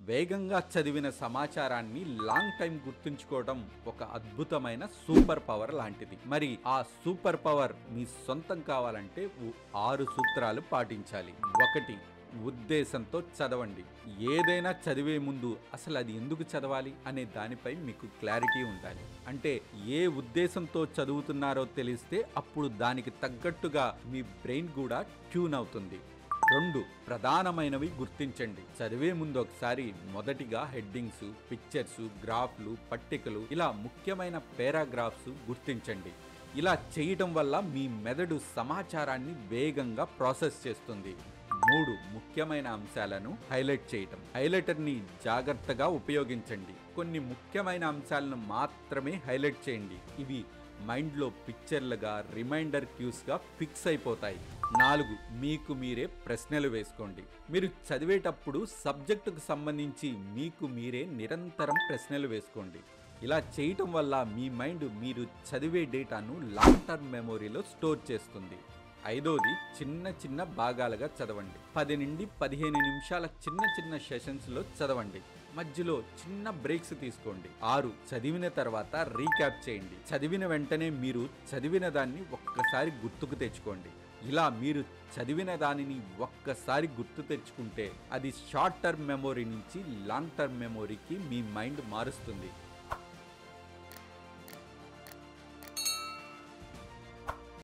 వేగంగా చదివిన సమాచారాన్ని లాంగ్ టైం గుర్తుంచుకోవడం ఒక అద్భుతమైన సూపర్ పవర్ లాంటిది. మరి ఆ సూపర్ పవర్ మీ సొంతం కావాలంటే 6 సూత్రాలు పాటించాలి. 1. ఉద్దేశంతో చదవండి. ఏదైనా చదివే ముందు అసలు అది ఎందుకు చదవాలి అనే దానిపై మీకు క్లారిటీ ఉండాలి. అంటే ఏ ఉద్దేశంతో చదువుతున్నారో తెలిస్తే అప్పుడు దానికి తగ్గట్టుగా మీ బ్రెయిన్ కూడా ట్యూన్ అవుతుంది. 2. ప్రధానమైనవి గుర్తించండి. చదివే ముందు ఒకసారి మొదటిగా హెడ్డింగ్స్, పిక్చర్స్, గ్రాఫ్లు, పట్టికలు ఇలా ముఖ్యమైన పారాగ్రాఫ్స్ గుర్తించండి. ఇలా చేయటం వల్ల మీ మెదడు సమాచారాన్ని వేగంగా ప్రాసెస్ చేస్తుంది. 3. ముఖ్యమైన అంశాలను హైలైట్ చేయటం. హైలైటర్ని జాగ్రత్తగా ఉపయోగించండి. కొన్ని ముఖ్యమైన అంశాలను మాత్రమే హైలైట్ చేయండి. ఇవి మైండ్లో పిక్చర్లుగా, రిమైండర్ క్యూస్గా ఫిక్స్ అయిపోతాయి. 4. మీకు మీరే ప్రశ్నలు వేసుకోండి. మీరు చదివేటప్పుడు సబ్జెక్టుకు సంబంధించి మీకు మీరే నిరంతరం ప్రశ్నలు వేసుకోండి. ఇలా చేయటం వల్ల మీ మైండ్ మీరు చదివే డేటాను లాంగ్ టర్మ్ మెమొరీలో స్టోర్ చేస్తుంది. 5. చిన్న చిన్న భాగాలుగా చదవండి. 10 నుండి 15 నిమిషాల చిన్న చిన్న సెషన్స్లో చదవండి. మధ్యలో చిన్న బ్రేక్స్ తీసుకోండి. 6. చదివిన తర్వాత రీక్యాప్ చేయండి. చదివిన వెంటనే మీరు చదివిన దాన్ని ఒక్కసారి గుర్తుకు తెచ్చుకోండి. ఇలా మీరు చదివిన దానిని ఒక్కసారి గుర్తు తెచ్చుకుంటే అది షార్ట్ టర్మ్ మెమొరీ నుంచి లాంగ్ టర్మ్ మెమొరీకి మీ మైండ్ మారుస్తుంది.